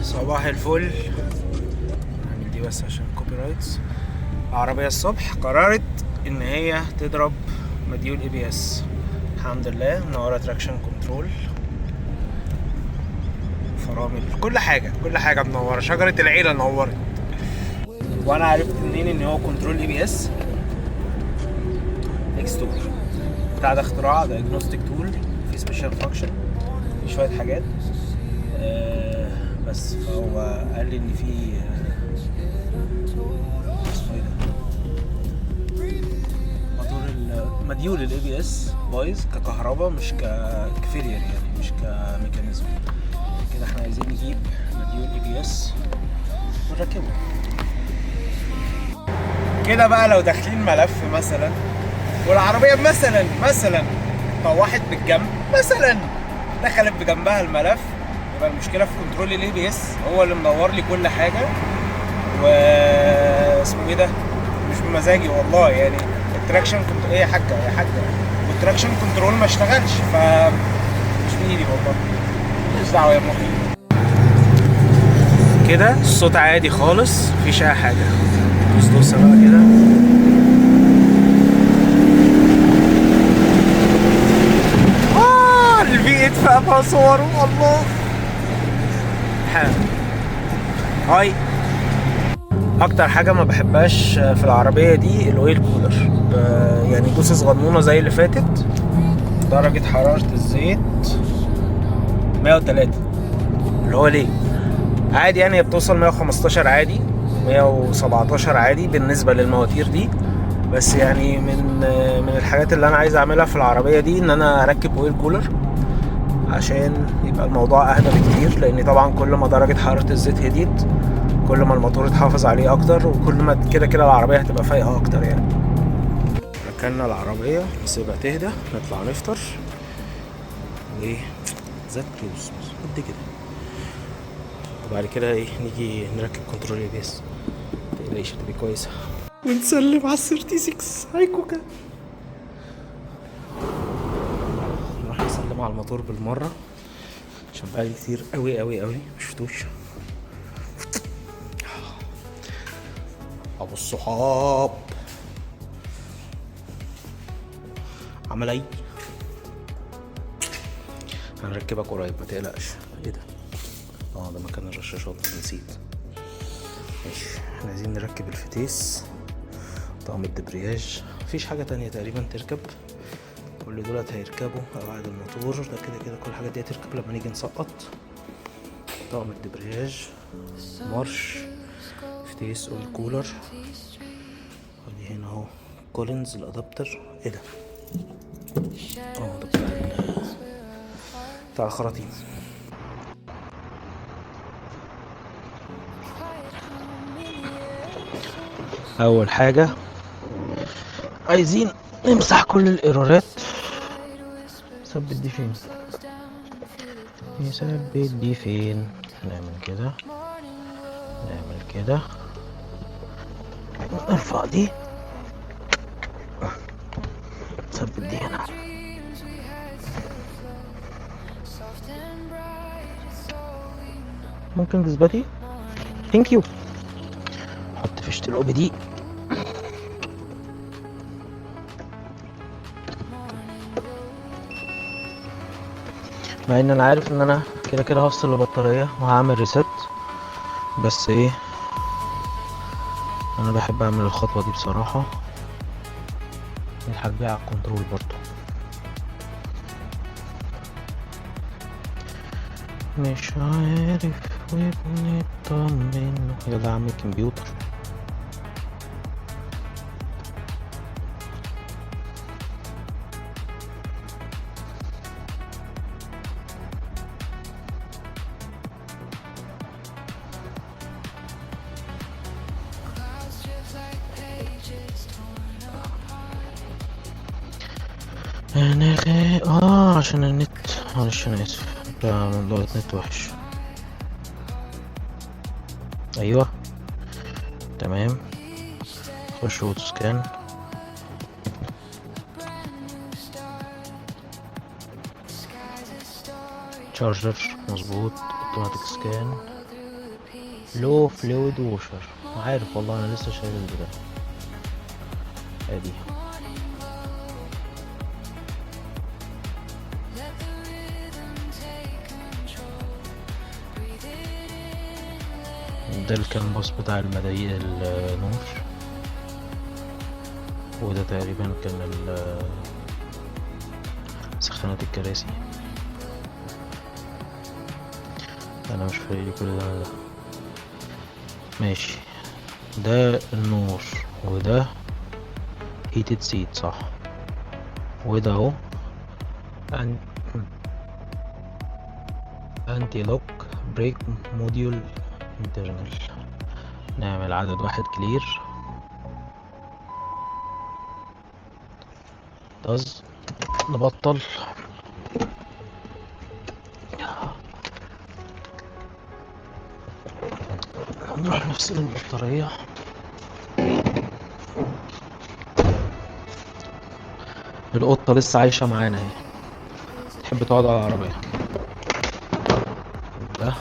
صباح الفل. هعمل دي بس عشان كوبي رايتس. العربية الصبح قررت ان هي تضرب مديول ABS. الحمد لله منورة تراكشن كنترول، فرامل، كل حاجة منورة، شجرة العيلة نورت. وانا عرفت منين ان هو كنترول ABS؟ اكستور بتاع ده اختراع، دايجنوستيك تول، في سبيشال فانكشن، في شوية حاجات بس. فهو قال لي ان في اسمه ايه ده، موتور مديول ABS بايظ ككهرباء، مش كفيلير يعني، مش كميكانيزم كده. احنا عايزين نجيب مديول ABS ونركبه كده بقى. لو داخلين ملف مثلا والعربية مثلا طوحت بالجنب مثلا، دخلت بجنبها الملف، يبقى المشكلة في كنترول ABS، هو اللي منور لي كل حاجة. اسمه ايه ده، مش بمزاجي والله يعني. التراكشن كنت ايه يا حاجة والتراكشن كنترول ما اشتغلش، ف مش بايدي والله، مش دعوة يا مخي. كده الصوت عادي خالص، مفيش اي حاجة. دوس بقى كده. الفي اتفقها صوره الله. هاي اكتر حاجه ما بحبهاش في العربيه دي الاويل كولر. يعني دوسه صغنونه زي اللي فاتت، درجه حراره الزيت 103، اللي هو ليه عادي يعني، هي بتوصل 115 عادي، 117 عادي بالنسبه للمواتير دي. بس يعني من الحاجات اللي انا عايز اعملها في العربيه دي ان انا اركب اويل كولر عشان يبقى الموضوع اهدى بكتير. لان طبعا كل ما درجه حراره الزيت هديت، كل ما الموتور يتحافظ عليه اكتر، وكل ما كده العربيه هتبقى فايقه اكتر يعني. ركننا العربيه نسيبها تهدى، نطلع نفطر وايه، زيت توست قد كده، وبعد كده ايه نيجي نركب كنترول ABS. متقلقيش هتبقى كويسه. ونسلم على ال36. هاي كوكا. نروح نسلم على الموتور بالمره عشان بقالي كتير قوي مشفتوش. ابو الصحاب عمل ايه؟ هنركبك قريب متقلقش. ايه ده؟ ده مكان الرشاشات، نسيت. ماشي، احنا عايزين نركب الفتيس، طقم الدبرياج، مفيش حاجة تانية تقريبا تركب. كل دولت هيركبوا قواعد الموتور، ده كده كل حاجة دي هتركب لما نيجي نسقط. طقم الدبرياج، مارش، فتيس، اويل كولر. ودي هنا اهو كولينز الادابتر. ايه ده؟ ده بتاع الخراطيم. اول حاجة عايزين نمسح كل الايرورات. ثبت دي فين؟ نثبت دي فين؟ نعمل كده، نعمل كده، نرفع دي، نثبت دي هنا. ممكن تثبتي؟ ثانك يو. حط فيشة القب دي. مع ان انا عارف ان انا كده هفصل البطارية وهعمل ريست، بس ايه، انا بحب اعمل الخطوة دي بصراحة، نلحق بيها على الكنترول برضو. مش عارف ونطمن. يلا اعمل كمبيوتر. انا عشان النت، معلش انا اسف، ده موضوع النت وحش. ايوه تمام. خش وتسكان. تشارجر مظبوط. اوتوماتيك سكان. لو فلويد ووشر. عارف والله انا لسه شايل البتاع ادي. ده الكنبوس بتاع المضايق النور، وده تقريبا كان سخانات الكراسي. انا مش فايق كل ده. ماشي، ده النور، وده هيتد سيت صح، وده اهو انتي لوك بريك موديول انترنال. نعمل عدد واحد كلير داز، نبطل. نروح نفصل البطارية. القطة لسه عايشة معانا اهي، تحب تقعد على العربية. ده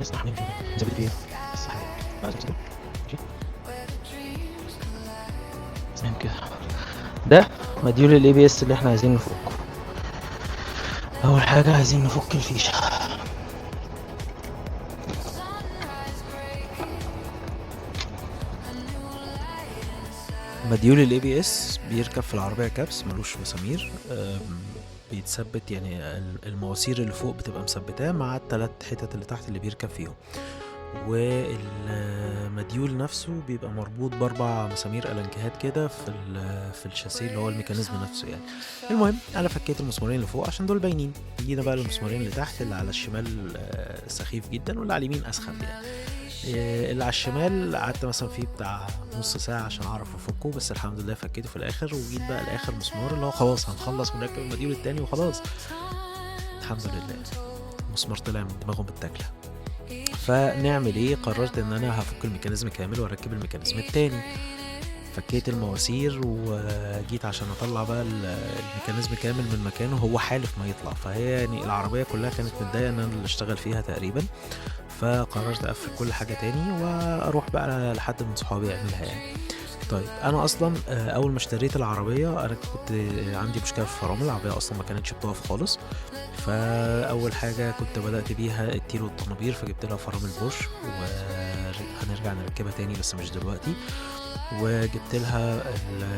نسمع نمشي نزبط فيها بس حاجة بعد كده. تمام كده. ده مديول الاي بي اس اللي احنا عايزين نفكه. اول حاجة عايزين نفك الفيشة. مديول الاي بي اس بيركب في العربية كابس، ملوش مسامير، بيتثبت يعني المواسير اللي فوق بتبقى مثبتاه مع الثلاث حتت اللي تحت اللي بيركب فيهم، والمديول نفسه بيبقى مربوط باربع مسامير الانكهات كده في الشاسيه اللي هو الميكانيزم نفسه يعني. المهم انا فكيت المسمارين اللي فوق عشان دول باينين، جينا بقى للمسمارين اللي تحت. اللي على الشمال سخيف جدا، واللي على اليمين اسخف يعني. اللي على الشمال قعدت مثلا فيه بتاع نص ساعة عشان اعرف افكه، بس الحمد لله فكيته في الاخر. وجيت بقى لاخر مسمار اللي هو خلاص هنخلص ونركب المديول التاني وخلاص. الحمد لله المسمار طلع من دماغه بالتاكله. فنعمل ايه؟ قررت ان انا هفك الميكانيزم كامل واركب الميكانيزم التاني. فكيت المواسير وجيت عشان اطلع بقى الميكانيزم كامل من مكانه، هو حالف ما يطلع. فهي يعني العربية كلها كانت متضايقة ان انا اللي اشتغل فيها تقريبا. فقررت اقفل كل حاجة تاني واروح بقى لحد من صحابي يعملها يعني. طيب انا اصلا اول ما اشتريت العربيه انا كنت عندي مشكله في الفرامل. العربيه اصلا ما كانتش بتقف خالص. فاول حاجه كنت بدات بيها التيل والطنابير، فجبت لها فرامل بوش وهنرجع نركبها تاني بس مش دلوقتي. وجبت لها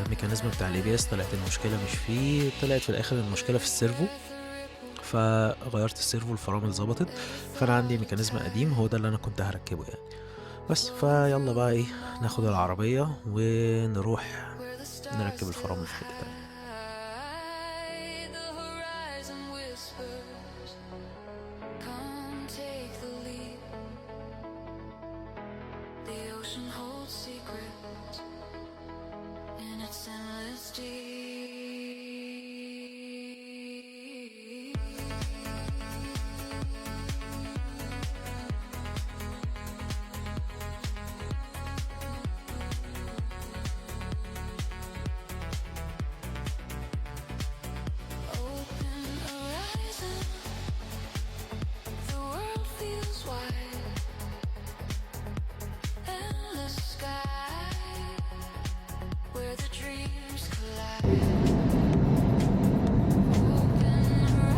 الميكانيزم بتاع الاي بي اس، طلعت المشكله مش فيه، طلعت في الاخر المشكله في السيرفو. فغيرت السيرفو، الفرامل ظبطت. فانا عندي ميكانيزم قديم هو ده اللي انا كنت هركبه يعني. بس فيلا بقى ايه، ناخد العربية ونروح نركب الفرامل في حتة تانية.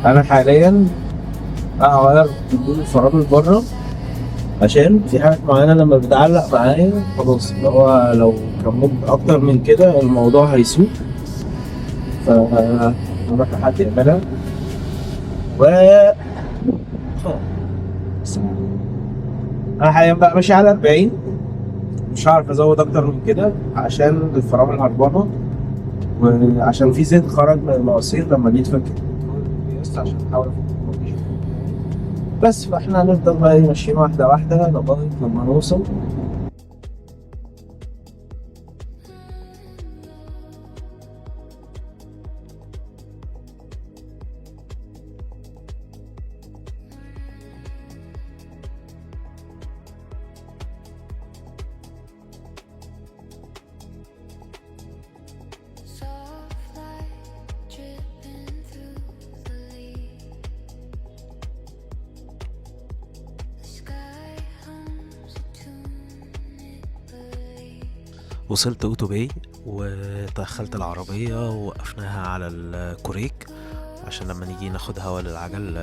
انا حاليا هغير بدون الفرامل بره، عشان في حاجات معينه لما بتعلق معايا خلاص، اللي هو لو كملت اكتر من كده الموضوع هيسوء. فنروح لحد يعملها و انا حاليا بقى ماشي على 40، مش هعرف ازود اكتر من كده عشان الفرامل هربانه، وعشان في زيت خرج من المواسير لما جيت فكت بس عشان احاول بس فاحنا هنفضل بقى ماشيين واحدة واحدة لغاية لما نوصل. وصلت اوتو باي ودخلت العربية ووقفناها على الكوريك عشان لما نيجي ناخد هوا للعجل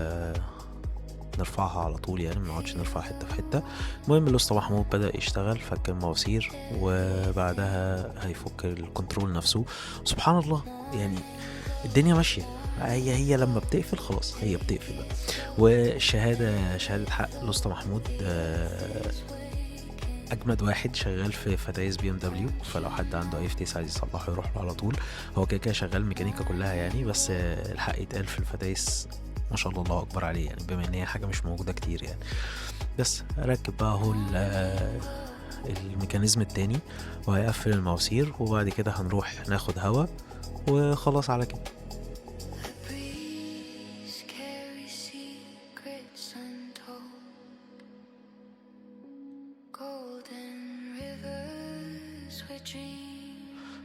نرفعها على طول، يعني منقعدش نرفع حتة في حتة. المهم الأسطى محمود بدأ يشتغل، فك المواسير وبعدها هيفك الكنترول نفسه. سبحان الله، يعني الدنيا ماشية، هي لما بتقفل خلاص هي بتقفل بقى. والشهادة شهادة حق الأسطى محمود، اجمد واحد شغال في فتايس BMW، فلو حد عنده اي فتيس عايز يصلحه يروح له على طول. هو كده شغال ميكانيكا كلها يعني، بس الحق يتقال في الفتايس ما شاء الله، الله اكبر عليه يعني، بما ان هي حاجه مش موجوده كتير يعني. بس ركب بقى هو الميكانيزم التاني وهيقفل المواسير، وبعد كده هنروح ناخد هوا وخلاص على كده.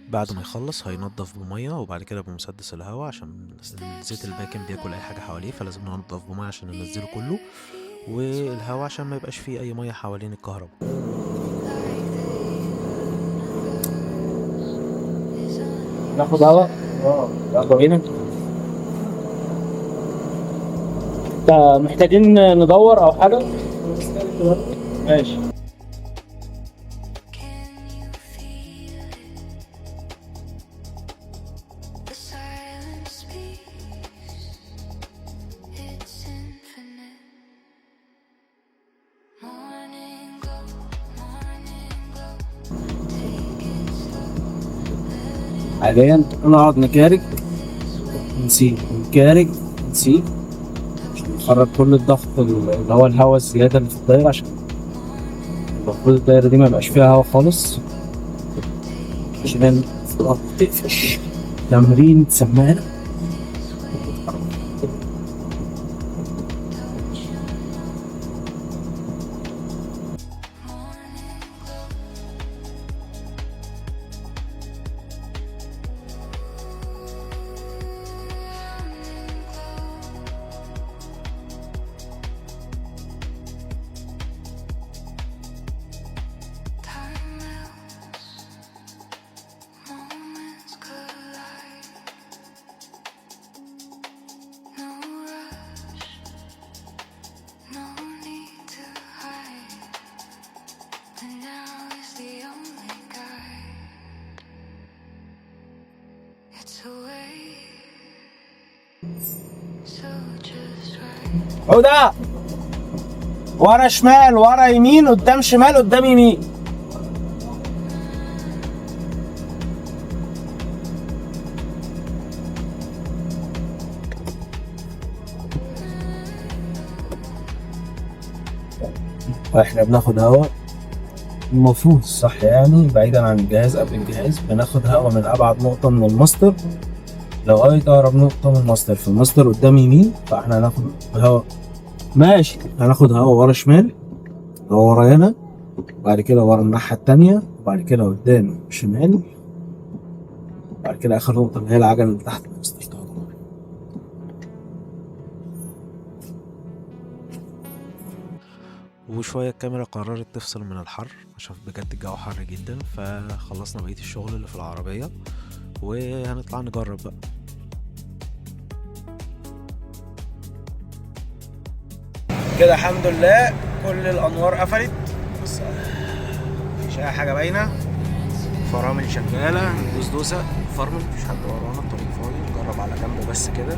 بعد ما يخلص هينضف بميه وبعد كده بمسدس الهواء، عشان الزيت الباكن بياكل اي حاجه حواليه، فلازم ننضف بميه عشان ننزله كله، والهواء عشان ما يبقاش فيه اي ميه حوالين الكهرباء. ناخد هوا. يلا بينا. محتاجين ندور او حاجه؟ ماشي. حاليا نقعد نكارك نسيب، نكارك نسيب عشان نخرج كل الضغط اللي هو الهواء الزيادة اللي في الدايرة، عشان المفروض الدايرة دي ما يبقاش فيها هواء خالص عشان تقفش. تمرين سماعة. عودة ورا شمال، ورا يمين، قدام شمال، قدام يمين. احنا بناخد هوا المفروض صح يعني، بعيدا عن الجهاز. قبل الجهاز بناخد هوا من ابعد نقطة من الماستر لغاية اقرب نقطة من الماستر. في الماستر قدام يمين، فاحنا هناخد هوا ماشي، هناخد هوا ورا شمال، هو ورانا، بعد كده ورا الناحية التانية، وبعد كده قدام شمال، بعد كده اخر نقطة اللي هي العجلة اللي تحت الماستر. وشوية الكاميرا قررت تفصل من الحر عشان بجد الجو حر جدا، فخلصنا بقية الشغل اللي في العربية وهنطلع نجرب بقى. كده الحمد لله كل الانوار قفلت، بس مفيش اي حاجة باينة، فرامل شغالة، ندوس دوسة فرمل، مفيش حد ورانا، الطريق فاضي، نجرب على جنب بس كده.